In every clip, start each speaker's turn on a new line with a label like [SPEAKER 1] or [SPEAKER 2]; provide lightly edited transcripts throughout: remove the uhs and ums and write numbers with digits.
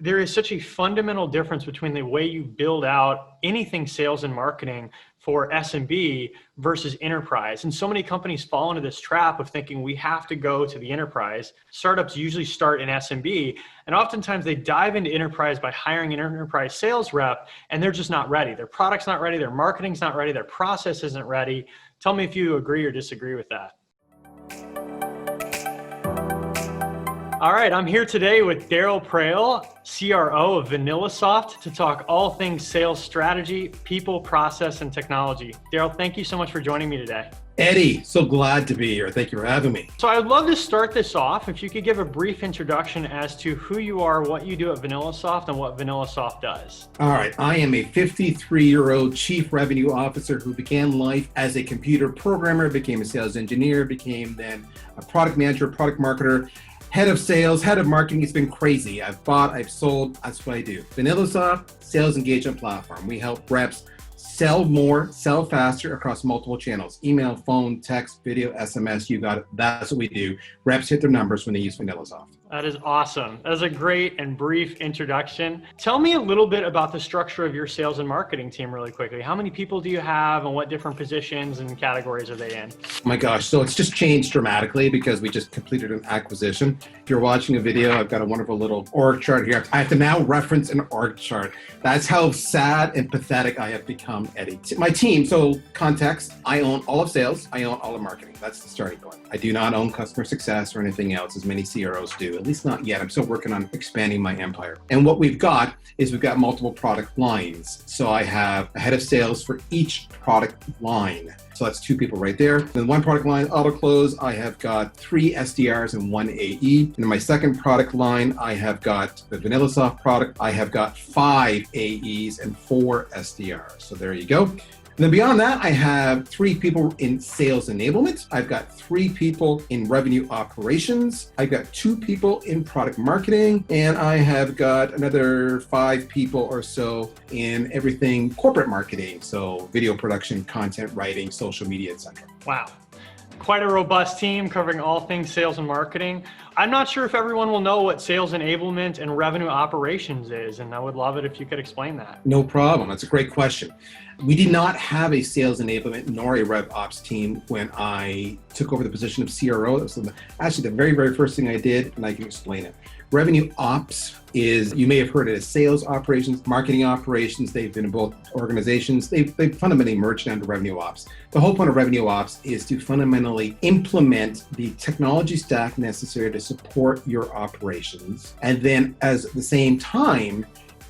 [SPEAKER 1] there is such a fundamental difference between the way you build out anything sales and marketing for SMB versus enterprise. And so many companies fall into this trap of thinking we have to go to the enterprise. Startups usually start in SMB, and oftentimes they dive into enterprise by hiring an enterprise sales rep, and they're just not ready. Their product's not ready, their marketing's not ready, their process isn't ready. Tell me if you agree or disagree with that. All right, I'm here today with Darryl Praill, CRO of VanillaSoft, to talk all things sales strategy, people, process, and technology. Darryl, thank you so much for joining me today.
[SPEAKER 2] Eddie, so glad to be here. Thank you for having me.
[SPEAKER 1] So I'd love to start this off. If you could give a brief introduction as to who you are, what you do at VanillaSoft, and what VanillaSoft does.
[SPEAKER 2] All right, I am a 53-year-old chief revenue officer who began life as a computer programmer, became a sales engineer, became then a product manager, product marketer, head of sales, head of marketing. It's been crazy. I've bought, I've sold. That's what I do. VanillaSoft, sales engagement platform. We help reps sell more, sell faster across multiple channels. Email, phone, text, video, SMS, you got it. That's what we do. Reps hit their numbers when they use VanillaSoft.
[SPEAKER 1] That is awesome. That was a great and brief introduction. Tell me a little bit about the structure of your sales and marketing team really quickly. How many people do you have and what different positions and categories are they in?
[SPEAKER 2] Oh my gosh, so it's just changed dramatically because we just completed an acquisition. If you're watching a video, I've got a wonderful little org chart here. I have to now reference an org chart. That's how sad and pathetic I have become, Eddie. My team, so context, I own all of sales, I own all of marketing. That's the starting point. I do not own customer success or anything else as many CROs do, at least not yet. I'm still working on expanding my empire. And what we've got is we've got multiple product lines. So I have a head of sales for each product line. So that's two people right there. Then one product line, auto close, I have got 3 SDRs and 1 AE. And in my second product line, I have got the VanillaSoft product. I have got 5 AEs and 4 SDRs. So there you go. And then beyond that, I have 3 people in sales enablement. I've got 3 people in revenue operations. I've got 2 people in product marketing, and I have got another 5 people or so in everything corporate marketing. So video production, content writing, social media, etc.
[SPEAKER 1] Wow. Quite a robust team covering all things sales and marketing. I'm not sure if everyone will know what sales enablement and revenue operations is, and I would love it if you could explain that.
[SPEAKER 2] No problem. That's a great question. We did not have a sales enablement nor a revOps team when I took over the position of CRO. That was actually the very, very first thing I did, and I can explain it. Revenue ops is, you may have heard it as sales operations, marketing operations. They've been in both organizations. They've fundamentally merged under revenue ops. The whole point of revenue ops is to fundamentally implement the technology stack necessary to support your operations. And then at the same time,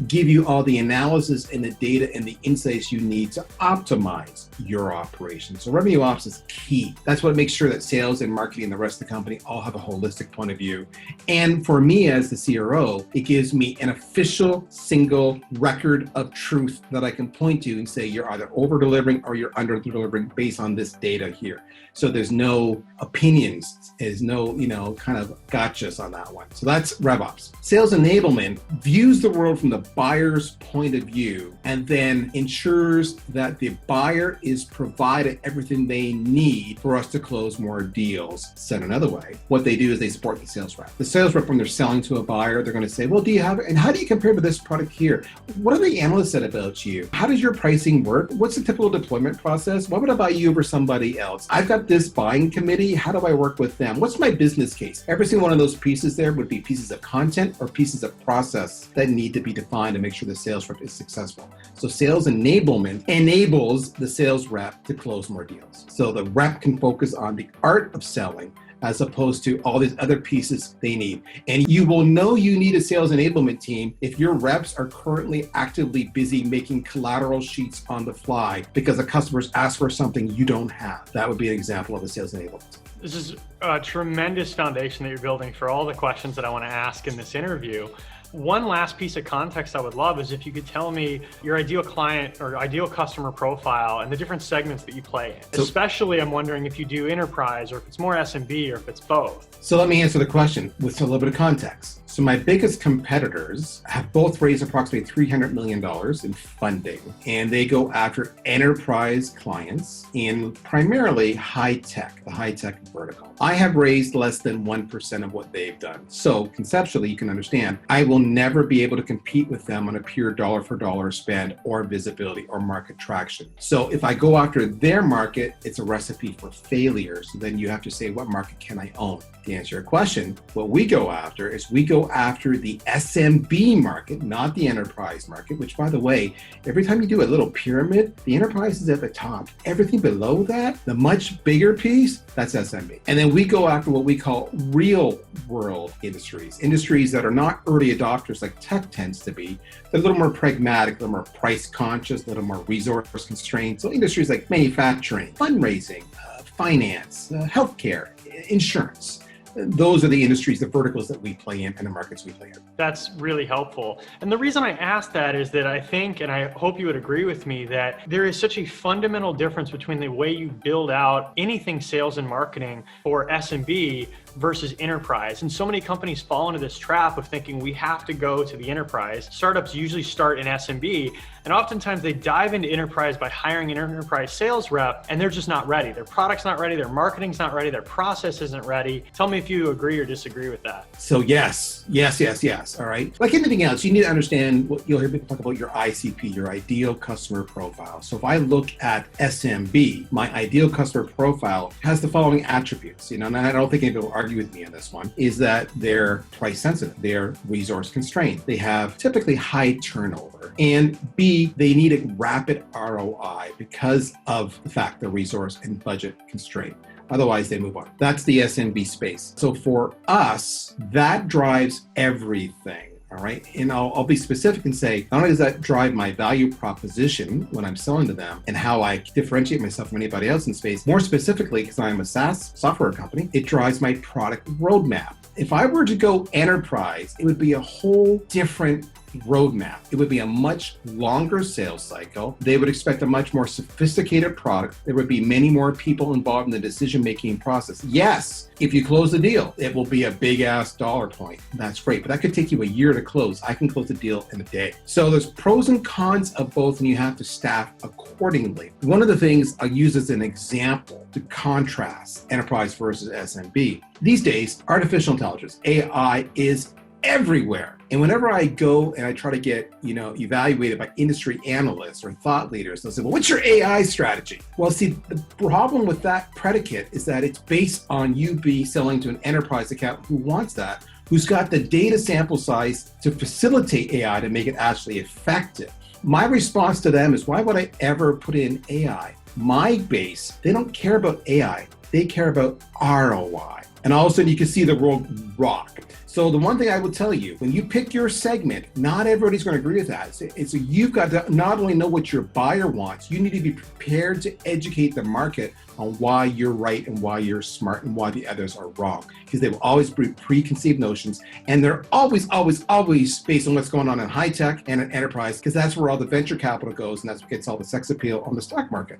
[SPEAKER 2] give you all the analysis and the data and the insights you need to optimize your operation. So revenue ops is key. That's what makes sure that sales and marketing and the rest of the company all have a holistic point of view. And for me as the CRO, it gives me an official single record of truth that I can point to and say, you're either over delivering or you're under delivering based on this data here. So there's no opinions, there's no, kind of gotchas on that one. So that's RevOps. Sales enablement views the world from the buyer's point of view and then ensures that the buyer is provided everything they need for us to close more deals. Said another way, what they do is they support the sales rep. The sales rep, when they're selling to a buyer, they're going to say, well, do you have it? And how do you compare to this product here? What have the analysts said about you? How does your pricing work? What's the typical deployment process? Why would I buy you over somebody else? I've got this buying committee. How do I work with them? What's my business case? Every single one of those pieces there would be pieces of content or pieces of process that need to be defined to make sure the sales rep is successful. So sales enablement enables the sales rep to close more deals. So the rep can focus on the art of selling as opposed to all these other pieces they need. And you will know you need a sales enablement team if your reps are currently actively busy making collateral sheets on the fly because the customers ask for something you don't have. That would be an example of a sales enablement.
[SPEAKER 1] This is a tremendous foundation that you're building for all the questions that I want to ask in this interview. One last piece of context I would love is if you could tell me your ideal client or ideal customer profile and the different segments that you play in. So, especially, I'm wondering if you do enterprise or if it's more SMB or if it's both.
[SPEAKER 2] So let me answer the question with a little bit of context. So my biggest competitors have both raised approximately $300 million in funding, and they go after enterprise clients in primarily high tech, the high tech vertical. I have raised less than 1% of what they've done. So conceptually, you can understand, I will never be able to compete with them on a pure dollar for dollar spend or visibility or market traction. So if I go after their market, it's a recipe for failure. So then you have to say, what market can I own? To answer your question, what we go after is we go after the SMB market, not the enterprise market, which, by the way, every time you do a little pyramid, the enterprise is at the top. Everything below that, the much bigger piece, that's SMB. And then we go after what we call real world industries that are not early adopters like tech tends to be. They're a little more pragmatic, a little more price conscious, a little more resource constrained. So industries like manufacturing, fundraising, finance, healthcare, insurance. Those are the industries, the verticals that we play in and the markets we play in.
[SPEAKER 1] That's really helpful. And the reason I ask that is that I think, and I hope you would agree with me, that there is such a fundamental difference between the way you build out anything sales and marketing for SMB versus enterprise. And so many companies fall into this trap of thinking we have to go to the enterprise. Startups usually start in SMB, and oftentimes they dive into enterprise by hiring an enterprise sales rep, and they're just not ready. Their product's not ready, their marketing's not ready, their process isn't ready. Tell me if you agree or disagree with that.
[SPEAKER 2] So yes. All right. Like anything else, you need to understand what you'll hear people talk about, your ICP, your ideal customer profile. So if I look at SMB, my ideal customer profile has the following attributes, and I don't think anybody will argue with me on this one, is that they're price sensitive, they're resource constrained, they have typically high turnover, and B, they need a rapid ROI because of the fact they're resource and budget constrained. Otherwise, they move on. That's the SMB space. So for us, that drives everything. All right. And I'll be specific and say, not only does that drive my value proposition when I'm selling to them and how I differentiate myself from anybody else in space, more specifically, because I'm a SaaS software company, it drives my product roadmap. If I were to go enterprise, it would be a whole different roadmap. It would be a much longer sales cycle. They would expect a much more sophisticated product. There would be many more people involved in the decision-making process. Yes, if you close the deal, it will be a big ass dollar point. That's great, but that could take you a year to close. I can close the deal in a day. So there's pros and cons of both, and you have to staff accordingly. One of the things I'll use as an example to contrast enterprise versus SMB. These days, artificial intelligence, AI, is everywhere. And whenever I go and I try to get, evaluated by industry analysts or thought leaders, they'll say, well, what's your AI strategy? Well, see, the problem with that predicate is that it's based on you selling to an enterprise account who wants that, who's got the data sample size to facilitate AI to make it actually effective. My response to them is, why would I ever put in AI? My base, they don't care about AI. They care about ROI. And all of a sudden you can see the world rock. So the one thing I would tell you, when you pick your segment, not everybody's going to agree with that. So you've got to not only know what your buyer wants, you need to be prepared to educate the market on why you're right and why you're smart and why the others are wrong. Because they will always be preconceived notions. And they're always based on what's going on in high tech and in enterprise, because that's where all the venture capital goes and that's what gets all the sex appeal on the stock market.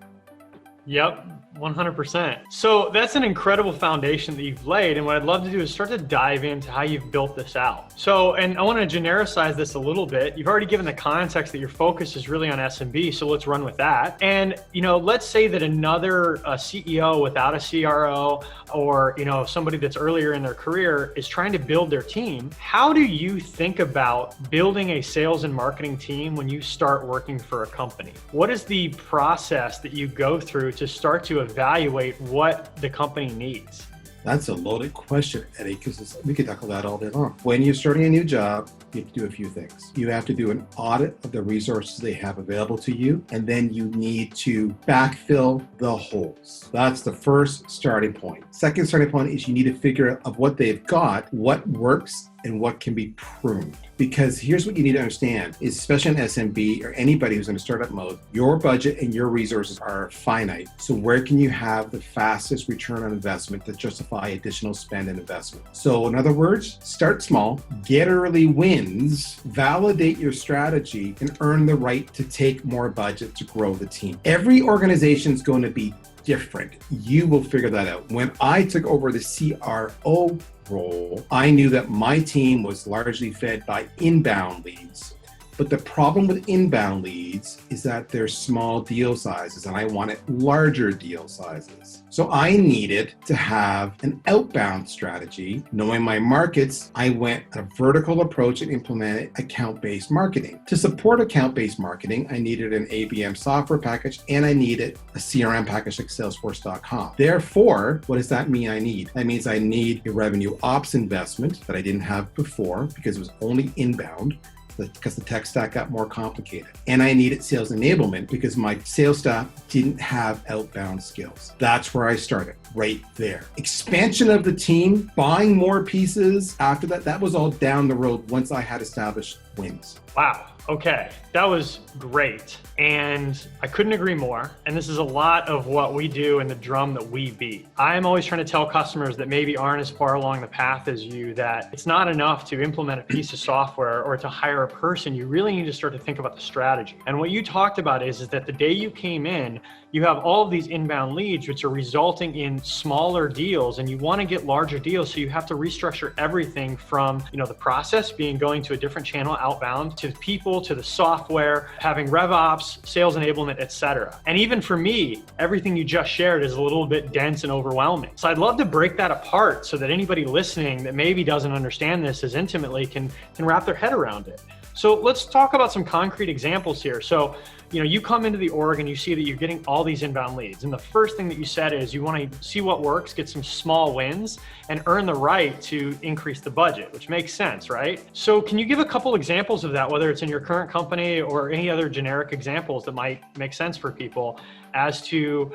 [SPEAKER 1] Yep. 100%. So that's an incredible foundation that you've laid. And what I'd love to do is start to dive into how you've built this out. So, and I want to genericize this a little bit. You've already given the context that your focus is really on SMB. So let's run with that. And, let's say that another CEO without a CRO or, somebody that's earlier in their career is trying to build their team. How do you think about building a sales and marketing team when you start working for a company? What is the process that you go through to start to evaluate what the company needs?
[SPEAKER 2] That's a loaded question, Eddie, because we could tackle that all day long. When you're starting a new job, you have to do a few things. You have to do an audit of the resources they have available to you, and then you need to backfill the holes. That's the first starting point. Second starting point is you need to figure out of what they've got, what works and what can be pruned. Because here's what you need to understand, is especially in SMB or anybody who's in a startup mode, your budget and your resources are finite. So where can you have the fastest return on investment to justify additional spend and investment? So in other words, start small, get early wins, validate your strategy, and earn the right to take more budget to grow the team. Every organization is going to be different. You will figure that out. When I took over the CRO role, I knew that my team was largely fed by inbound leads. But the problem with inbound leads is that they're small deal sizes, and I wanted larger deal sizes. So I needed to have an outbound strategy. Knowing my markets, I went a vertical approach and implemented account-based marketing. To support account-based marketing, I needed an ABM software package, and I needed a CRM package like Salesforce.com. Therefore, what does that mean I need? That means I need a revenue ops investment that I didn't have before because it was only inbound, because the tech stack got more complicated. And I needed sales enablement because my sales staff didn't have outbound skills. That's where I started, right there. Expansion of the team, buying more pieces after that, that was all down the road once I had established wins.
[SPEAKER 1] Wow. Okay, that was great. And I couldn't agree more. And this is a lot of what we do and the drum that we beat. I'm always trying to tell customers that maybe aren't as far along the path as you that it's not enough to implement a piece of software or to hire a person. You really need to start to think about the strategy. And what you talked about is that the day you came in, you have all of these inbound leads, which are resulting in smaller deals, and you want to get larger deals. So you have to restructure everything from, the process being going to a different channel outbound, to people, to the software, having revOps, sales enablement, etc. And even for me, everything you just shared is a little bit dense and overwhelming. So I'd love to break that apart so that anybody listening that maybe doesn't understand this as intimately can wrap their head around it. So let's talk about some concrete examples here. So, you come into the org and you see that you're getting all these inbound leads. And the first thing that you said is you want to see what works, get some small wins, and earn the right to increase the budget, which makes sense, right? So can you give a couple examples of that, whether it's in your current company or any other generic examples that might make sense for people as to,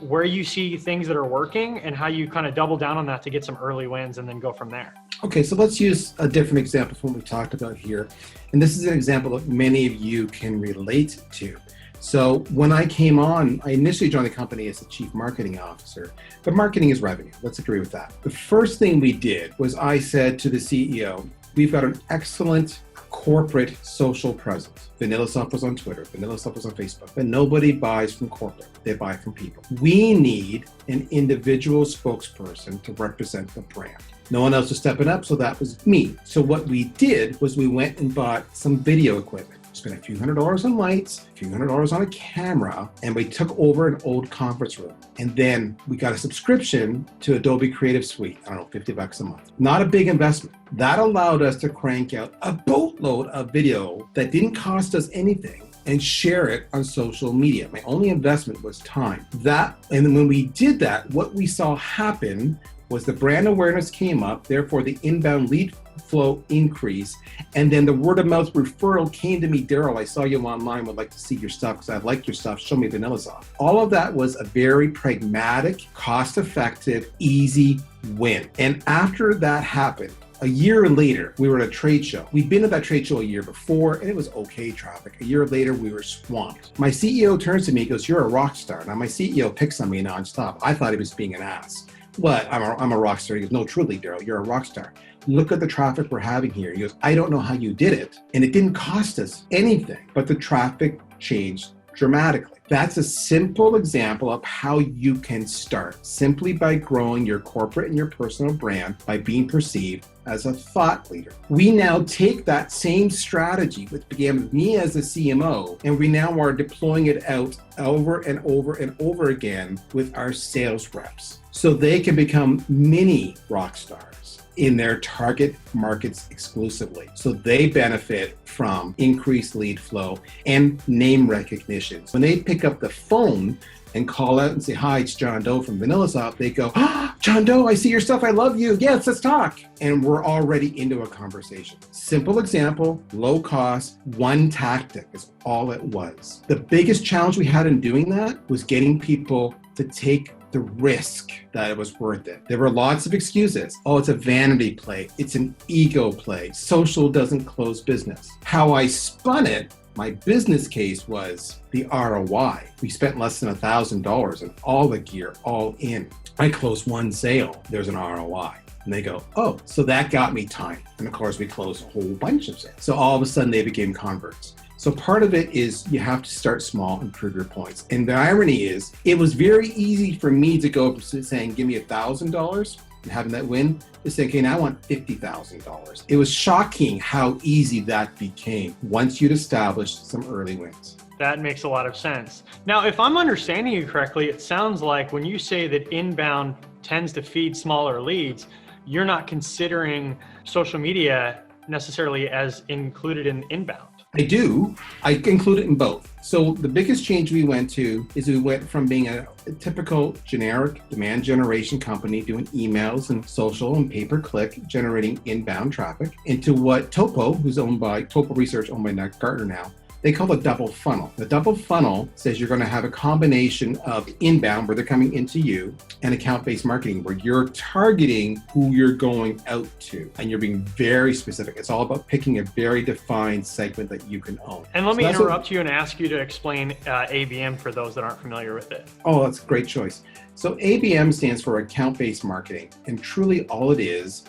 [SPEAKER 1] where you see things that are working and how you kind of double down on that to get some early wins and then go from there?
[SPEAKER 2] Okay, so let's use a different example from what we've talked about here. And this is an example that many of you can relate to. So when I came on, I initially joined the company as the chief marketing officer, but marketing is revenue. Let's agree with that. The first thing we did was I said to the CEO, we've got an excellent corporate social presence. VanillaSoft was on Twitter, VanillaSoft was on Facebook, but nobody buys from corporate, they buy from people. We need an individual spokesperson to represent the brand. No one else was stepping up, so that was me. So what we did was we went and bought some video equipment. Spent a few $100s on lights, a few $100s on a camera, and we took over an old conference room. And then we got a subscription to Adobe Creative Suite, I don't know, $50 a month. Not a big investment. That allowed us to crank out a boatload of video that didn't cost us anything and share it on social media. My only investment was time. And then when we did that, what we saw happen was the brand awareness came up, therefore the inbound lead flow increased, and then the word of mouth referral came to me, Darryl, I saw you online, would like to see your stuff because I like your stuff, show me VanillaSoft. All of that was a very pragmatic, cost-effective, easy win. And after that happened, a year later, we were at a trade show. We'd been at that trade show a year before, and it was okay traffic. A year later, we were swamped. My CEO turns to me and goes, you're a rock star. Now, my CEO picks on me nonstop. I thought he was being an ass. What? I'm a rock star. He goes, no, truly, Darryl, you're a rock star. Look at the traffic we're having here. He goes, I don't know how you did it. And it didn't cost us anything, but the traffic changed dramatically. That's a simple example of how you can start simply by growing your corporate and your personal brand by being perceived as a thought leader. We now take that same strategy, which began with me as a CMO, and we now are deploying it out over and over and over again with our sales reps, so they can become mini rock stars in their target markets exclusively. So they benefit from increased lead flow and name recognition. When they pick up the phone and call out and say, hi, it's John Doe from VanillaSoft, they go, John Doe, I see your stuff, I love you. Yes, let's talk. And we're already into a conversation. Simple example, low cost, one tactic is all it was. The biggest challenge we had in doing that was getting people to take the risk that it was worth it. There were lots of excuses. Oh, it's a vanity play. It's an ego play. Social doesn't close business. How I spun it, my business case was the ROI. We spent less than $1,000 on all the gear, all in. I closed one sale, there's an ROI. And they go, oh, so that got me time. And of course, we closed a whole bunch of sales. So all of a sudden they became converts. So part of it is you have to start small and prove your points. And the irony is, it was very easy for me to go from saying, give me $1,000 and having that win is saying, okay, now I want $50,000. It was shocking how easy that became once you'd established some early wins.
[SPEAKER 1] That makes a lot of sense. Now, if I'm understanding you correctly, it sounds like when you say that inbound tends to feed smaller leads, you're not considering social media necessarily as included in inbound.
[SPEAKER 2] I do. I include it in both. So the biggest change we went to is we went from being a typical generic demand generation company doing emails and social and pay-per-click generating inbound traffic into what Topo, who's owned by Topo Research, owned by Gartner now, they call a double funnel. The double funnel says you're going to have a combination of inbound, where they're coming into you, and account-based marketing, where you're targeting who you're going out to, and you're being very specific. It's all about picking a very defined segment that you can own.
[SPEAKER 1] And let me interrupt you and ask you to explain ABM for those that aren't familiar with it.
[SPEAKER 2] Oh, that's a great choice. So ABM stands for account-based marketing, and truly all it is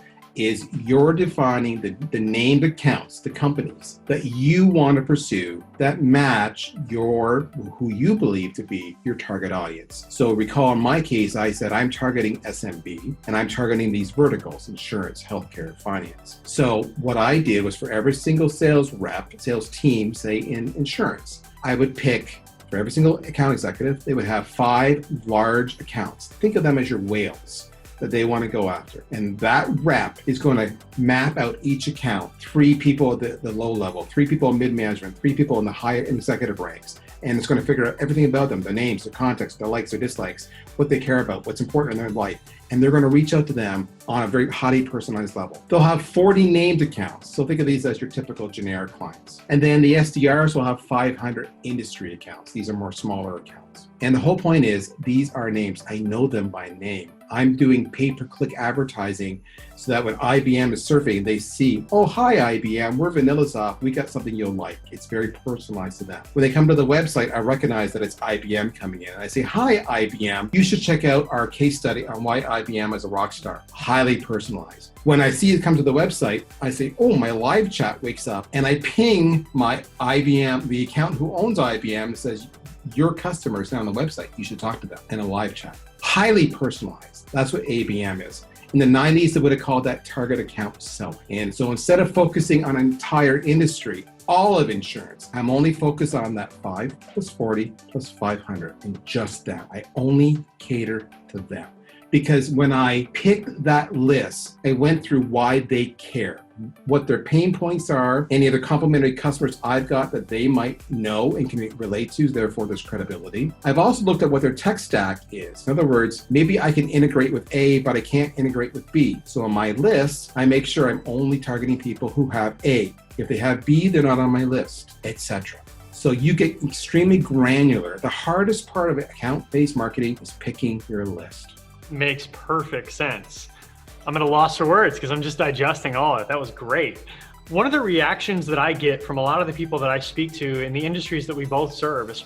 [SPEAKER 2] you're defining the named accounts, the companies that you want to pursue that match who you believe to be your target audience. So recall in my case, I said I'm targeting SMB and I'm targeting these verticals: insurance, healthcare, finance. So what I did was for every single sales rep, sales team, say in insurance, I would pick for every single account executive, they would have 5 large accounts. Think of them as your whales that they want to go after. And that rep is going to map out each account, 3 people at the low level, 3 people in mid-management, 3 people in the higher executive ranks. And it's going to figure out everything about them, the names, the context, the likes or dislikes, what they care about, what's important in their life. And they're going to reach out to them on a very highly personalized level. They'll have 40 named accounts. So think of these as your typical generic clients. And then the SDRs will have 500 industry accounts. These are more smaller accounts. And the whole point is, these are names. I know them by name. I'm doing pay-per-click advertising so that when IBM is surfing, they see, oh, hi, IBM, we're VanillaSoft. We got something you'll like. It's very personalized to them. When they come to the website, I recognize that it's IBM coming in. I say, hi, IBM. You should check out our case study on why IBM is a rock star. Highly personalized. When I see it come to the website, I say, oh, my live chat wakes up, and I ping my IBM, the account who owns IBM, and says, your customer is now on the website. You should talk to them in a live chat. Highly personalized. That's what ABM is. In the 90s, they would have called that target account selling. And so instead of focusing on an entire industry, all of insurance, I'm only focused on that 5 plus 40 plus 500 and just that. I only cater to them. Because when I picked that list, I went through why they care, what their pain points are, any other complementary customers I've got that they might know and can relate to, therefore there's credibility. I've also looked at what their tech stack is. In other words, maybe I can integrate with A, but I can't integrate with B. So on my list, I make sure I'm only targeting people who have A. If they have B, they're not on my list, etc. So you get extremely granular. The hardest part of account-based marketing is picking your list.
[SPEAKER 1] Makes perfect sense. I'm at a loss for words because I'm just digesting all of it. That was great. One of the reactions that I get from a lot of the people that I speak to in the industries that we both serve,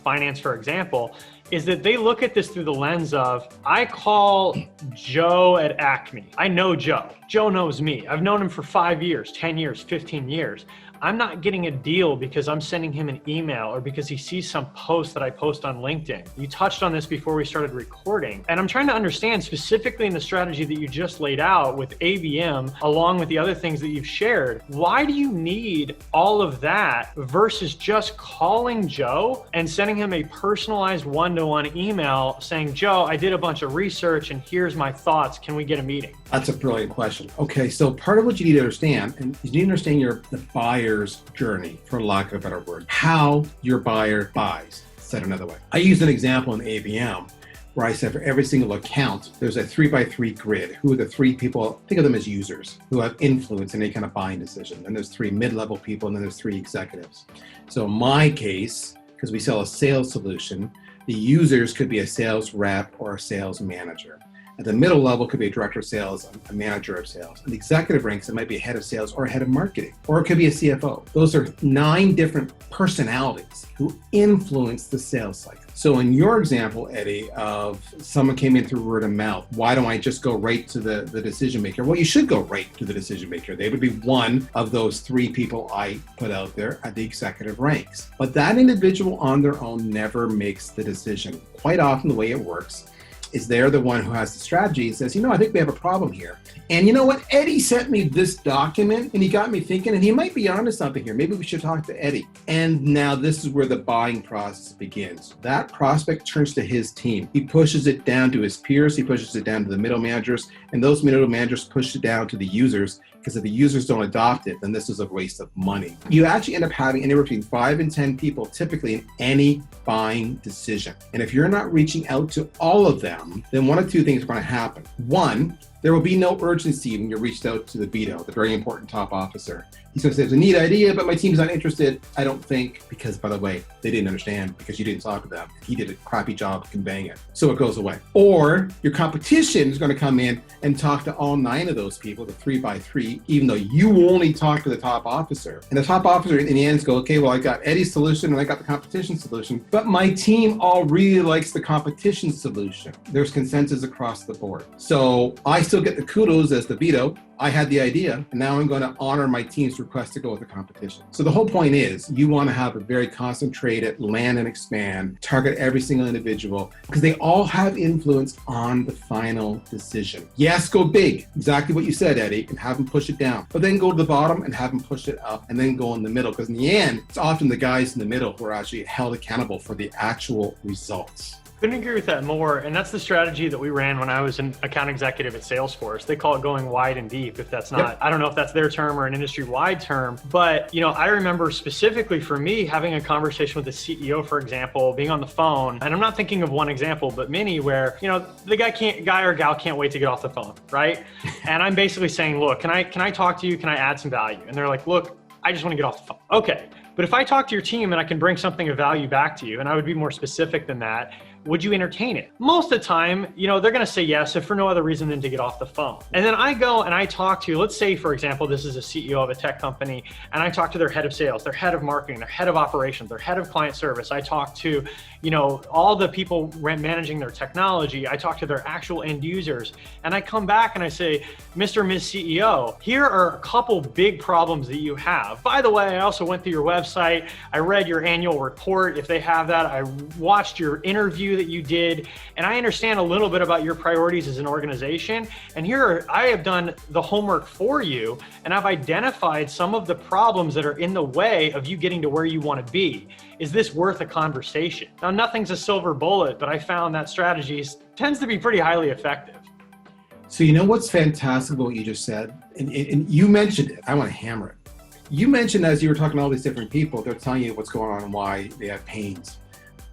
[SPEAKER 1] finance, for example, is that they look at this through the lens of, I call Joe at Acme. I know Joe. Joe knows me. I've known him for 5 years, 10 years, 15 years. I'm not getting a deal because I'm sending him an email or because he sees some post that I post on LinkedIn. You touched on this before we started recording. And I'm trying to understand specifically in the strategy that you just laid out with ABM, along with the other things that you've shared, why do you need all of that versus just calling Joe and sending him a personalized one-to-one email saying, Joe, I did a bunch of research and here's my thoughts. Can we get a meeting?
[SPEAKER 2] That's a brilliant question. Okay, so part of what you need to understand, and you need to understand the buyer's journey, for lack of a better word, how your buyer buys, said another way. I used an example in ABM where I said for every single account, there's a 3x3 grid. Who are the 3 people, think of them as users, who have influence in any kind of buying decision. And there's 3 mid-level people, and then there's 3 executives. So in my case, because we sell a sales solution, the users could be a sales rep or a sales manager. At the middle level could be a director of sales, a manager of sales. In the executive ranks, it might be a head of sales or a head of marketing, or it could be a CFO. Those are 9 different personalities who influence the sales cycle. So in your example, Eddie, of someone came in through word of mouth, why don't I just go right to the decision maker? Well, you should go right to the decision maker. They would be one of those 3 people I put out there at the executive ranks. But that individual on their own never makes the decision. Quite often the way it works is they're the one who has the strategy and says, I think we have a problem here. And you know what? Eddie sent me this document and he got me thinking, and he might be onto something here. Maybe we should talk to Eddie. And now this is where the buying process begins. That prospect turns to his team. He pushes it down to his peers. He pushes it down to the middle managers, and those middle managers push it down to the users, because if the users don't adopt it, then this is a waste of money. You actually end up having anywhere between 5 and 10 people typically in any buying decision. And if you're not reaching out to all of them, then one of two things are going to happen. One, there will be no urgency when you're reached out to the veto, the very important top officer. He's going to say, it's a neat idea, but my team's not interested. I don't think, because by the way, they didn't understand because you didn't talk to them. He did a crappy job conveying it. So it goes away. Or your competition is going to come in and talk to all 9 of those people, the 3 by 3, even though you only talk to the top officer. And the top officer in the end go, okay, well, I got Eddie's solution and I got the competition solution, but my team all really likes the competition solution. There's consensus across the board. So I still get the kudos as the veto. I had the idea, and now I'm going to honor my team's request to go with the competition. So the whole point is you want to have a very concentrated land and expand, target every single individual, because they all have influence on the final decision. Yes, go big, exactly what you said, Eddie, and have them push it down. But then go to the bottom and have them push it up, and then go in the middle, because in the end, it's often the guys in the middle who are actually held accountable for the actual results.
[SPEAKER 1] Couldn't agree with that more. And that's the strategy that we ran when I was an account executive at Salesforce. They call it going wide and deep. If that's not,
[SPEAKER 2] Yep.
[SPEAKER 1] I don't know if that's their term or an industry-wide term, but I remember specifically for me having a conversation with the CEO, for example, being on the phone, and I'm not thinking of one example, but many where, the guy or gal can't wait to get off the phone, right? And I'm basically saying, look, can I talk to you? Can I add some value? And they're like, look, I just want to get off the phone. Okay. But if I talk to your team and I can bring something of value back to you, and I would be more specific than that, would you entertain it? Most of the time, they're going to say yes, if for no other reason than to get off the phone. And then I go and I talk to, let's say, for example, this is a CEO of a tech company, and I talk to their head of sales, their head of marketing, their head of operations, their head of client service. I talk to, all the people managing their technology. I talk to their actual end users, and I come back and I say, Mr. and Ms. CEO, here are a couple big problems that you have. By the way, I also went through your website. I read your annual report, if they have that. I watched your interview that you did, and I understand a little bit about your priorities as an organization. And here I have done the homework for you, and I've identified some of the problems that are in the way of you getting to where you want to be. Is this worth a conversation? Now, nothing's a silver bullet, but I found that strategy tends to be pretty highly effective.
[SPEAKER 2] So what's fantastic about what you just said, and you mentioned it, I want to hammer it. You mentioned as you were talking to all these different people, they're telling you what's going on and why they have pains.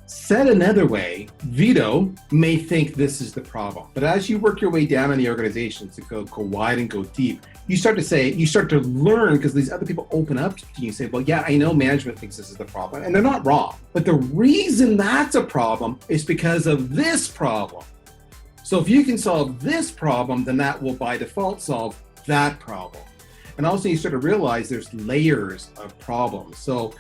[SPEAKER 2] Said another way, veto may think this is the problem, but as you work your way down in the organization to go wide and go deep, you start to learn, because these other people open up to you and say, well, yeah, I know management thinks this is the problem, and they're not wrong. But the reason that's a problem is because of this problem. So if you can solve this problem, then that will by default solve that problem. And also you start to realize there's layers of problems. So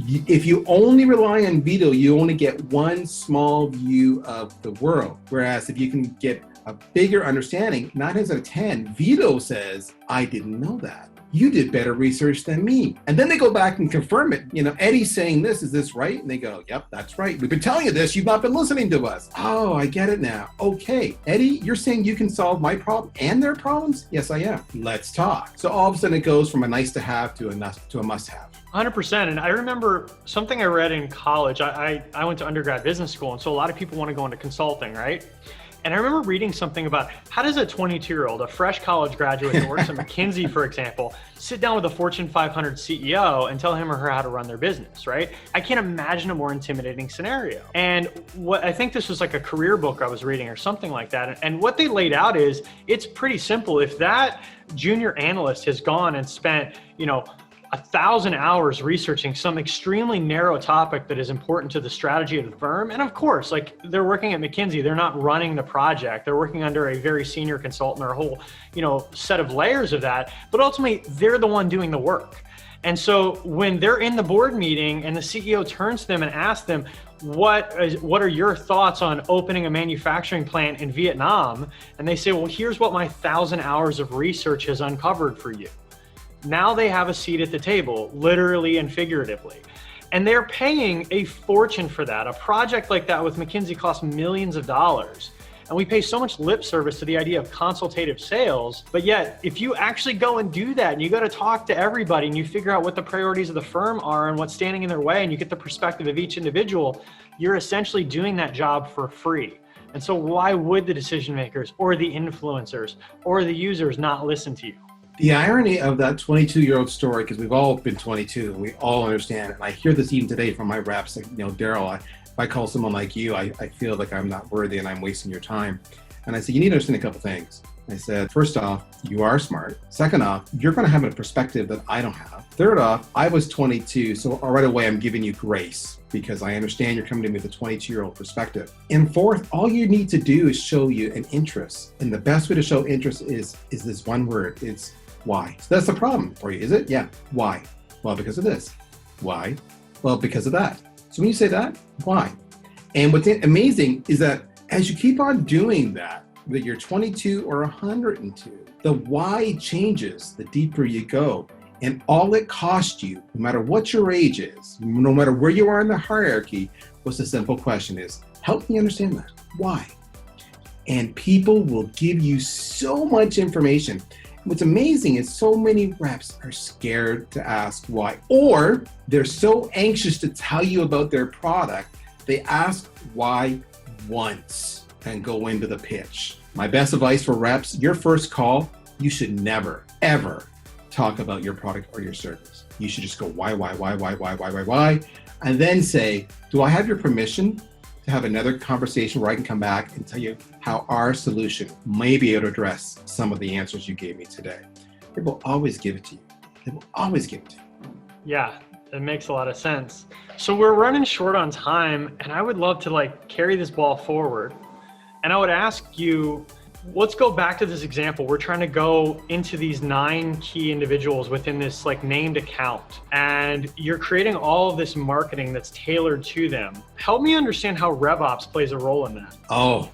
[SPEAKER 2] if you only rely on veto, you only get one small view of the world. Whereas if you can get a bigger understanding, 9 times out of 10, veto says, I didn't know that. You did better research than me. And then they go back and confirm it. Eddie's saying this, is this right? And they go, yep, that's right. We've been telling you this, you've not been listening to us. Oh, I get it now. Okay, Eddie, you're saying you can solve my problem and their problems? Yes, I am. Let's talk. So all of a sudden it goes from a nice to have to a must have.
[SPEAKER 1] 100%. And I remember something I read in college. I went to undergrad business school, and so a lot of people want to go into consulting, right? And I remember reading something about how does a 22-year-old, a fresh college graduate that works at McKinsey, for example, sit down with a Fortune 500 CEO and tell him or her how to run their business, right? I can't imagine a more intimidating scenario. And what I think this was like a career book I was reading or something like that. And what they laid out is, it's pretty simple. If that junior analyst has gone and spent, 1,000 hours researching some extremely narrow topic that is important to the strategy of the firm. And of course, like, they're working at McKinsey, they're not running the project. They're working under a very senior consultant or a whole, set of layers of that. But ultimately, they're the one doing the work. And so when they're in the board meeting and the CEO turns to them and asks them, what are your thoughts on opening a manufacturing plant in Vietnam? And they say, well, here's what my 1,000 hours of research has uncovered for you. Now they have a seat at the table, literally and figuratively. And they're paying a fortune for that. A project like that with McKinsey costs millions of dollars. And we pay so much lip service to the idea of consultative sales, but yet if you actually go and do that and you go to talk to everybody and you figure out what the priorities of the firm are and what's standing in their way and you get the perspective of each individual, you're essentially doing that job for free. And so why would the decision makers or the influencers or the users not listen to you?
[SPEAKER 2] The irony of that 22-year-old story, because we've all been 22 and we all understand it. And I hear this even today from my reps, like, Darryl, if I call someone like you, I feel like I'm not worthy and I'm wasting your time. And I said, you need to understand a couple things. I said, first off, you are smart. Second off, you're going to have a perspective that I don't have. Third off, I was 22, so right away I'm giving you grace because I understand you're coming to me with a 22-year-old perspective. And fourth, all you need to do is show you an interest. And the best way to show interest is this one word. It's why. So that's the problem for you, is it? Yeah. Why? Well, because of this. Why? Well, because of that. So when you say that, why? And what's amazing is that as you keep on doing that, whether you're 22 or 102, the why changes the deeper you go. And all it costs you, no matter what your age is, no matter where you are in the hierarchy, what's the simple question is, help me understand that. Why? And people will give you so much information. What's amazing is so many reps are scared to ask why, or they're so anxious to tell you about their product, they ask why once and go into the pitch. My best advice for reps, your first call, you should never, ever talk about your product or your service. You should just go why, and then say, do I have your permission to have another conversation where I can come back and tell you how our solution may be able to address some of the answers you gave me today. They will always give it to you. They will always give it to you.
[SPEAKER 1] Yeah, that makes a lot of sense. So we're running short on time and I would love to carry this ball forward. And I would ask you, let's go back to this example. We're trying to go into these 9 key individuals within this named account, and you're creating all of this marketing that's tailored to them. Help me understand how revOps plays a role in that.
[SPEAKER 2] Oh,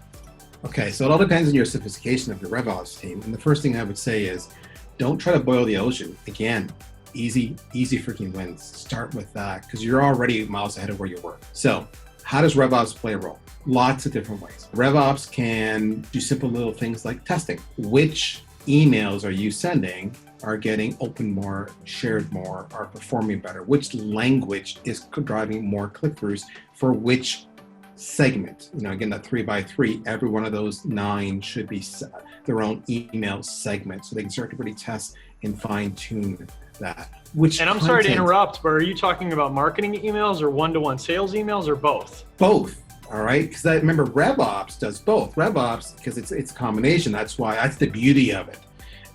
[SPEAKER 2] okay. So it all depends on your sophistication of your revOps team. And the first thing I would say is, don't try to boil the ocean. Again, easy freaking wins. Start with that because you're already miles ahead of where you were. So how does revOps play a role? Lots of different ways. RevOps can do simple little things like testing. Which emails are you sending are getting opened more, shared more, are performing better? Which language is driving more click-throughs for which segment? Again, that 3x3, every one of those 9 should be their own email segment so they can start to really test and fine-tune that.
[SPEAKER 1] And I'm sorry to interrupt, but are you talking about marketing emails or one-to-one sales emails or both?
[SPEAKER 2] Both. All right, because I remember RevOps does both. RevOps, because it's a combination. That's the beauty of it.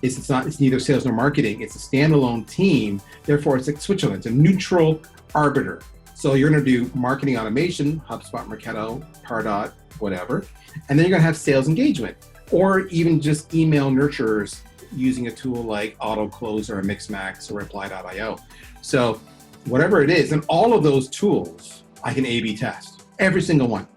[SPEAKER 2] It's neither sales nor marketing. It's a standalone team. Therefore, it's like Switzerland. It's a neutral arbiter. So you're going to do marketing automation, HubSpot, Marketo, Pardot, whatever, and then you're going to have sales engagement, or even just email nurturers using a tool like AutoClose or a Mixmax or Reply.io. So whatever it is, and all of those tools, I can A/B test. Every single one.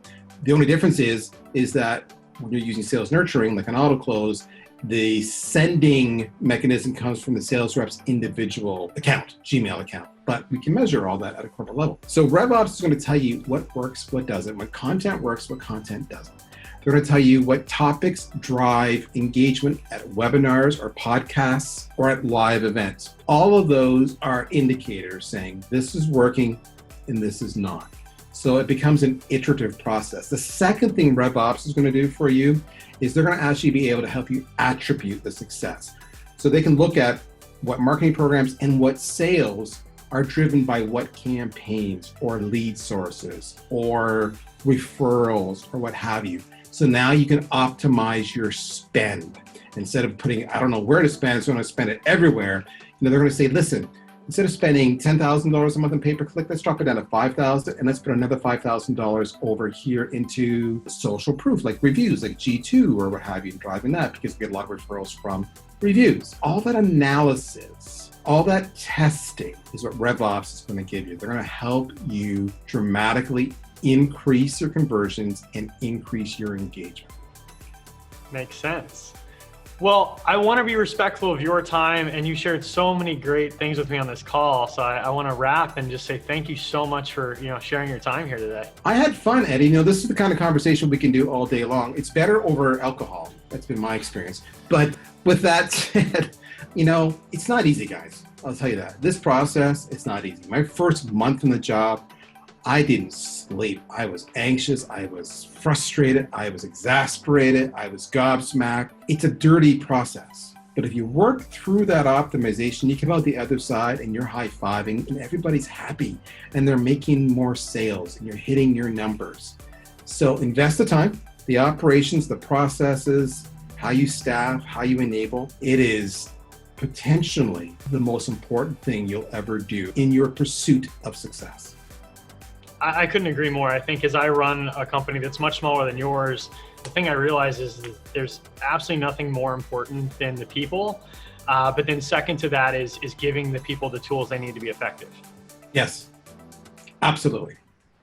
[SPEAKER 2] The only difference is that when you're using sales nurturing, like an AutoClose, the sending mechanism comes from the sales rep's individual account, Gmail account. But we can measure all that at a corporate level. So RevOps is going to tell you what works, what doesn't, what content works, what content doesn't. They're going to tell you what topics drive engagement at webinars or podcasts or at live events. All of those are indicators saying this is working and this is not. So it becomes an iterative process. The second thing RevOps is going to do for you is they're going to actually be able to help you attribute the success. So they can look at what marketing programs and what sales are driven by what campaigns or lead sources or referrals or what have you. So now you can optimize your spend. Instead of putting, I don't know where to spend, so I'm going to spend it everywhere. They're going to say, listen, instead of spending $10,000 a month in pay-per-click, let's drop it down to $5,000 and let's put another $5,000 over here into social proof, like reviews, like G2 or what have you, driving that because we get a lot of referrals from reviews. All that analysis, all that testing is what RevOps is going to give you. They're going to help you dramatically increase your conversions and increase your engagement.
[SPEAKER 1] Makes sense. Well, I want to be respectful of your time, and you shared so many great things with me on this call. So I want to wrap and just say thank you so much for sharing your time here today.
[SPEAKER 2] I had fun, Eddie. This is the kind of conversation we can do all day long. It's better over alcohol. That's been my experience. But with that said, it's not easy, guys. I'll tell you that. This process, it's not easy. My first month in the job, I didn't sleep. I was anxious. I was frustrated. I was exasperated. I was gobsmacked. It's a dirty process. But if you work through that optimization, you come out the other side and you're high-fiving and everybody's happy and they're making more sales and you're hitting your numbers. So invest the time, the operations, the processes, how you staff, how you enable. It is potentially the most important thing you'll ever do in your pursuit of success.
[SPEAKER 1] I couldn't agree more. I think as I run a company that's much smaller than yours, the thing I realize is that there's absolutely nothing more important than the people. But then second to that is giving the people the tools they need to be effective.
[SPEAKER 2] Yes, absolutely.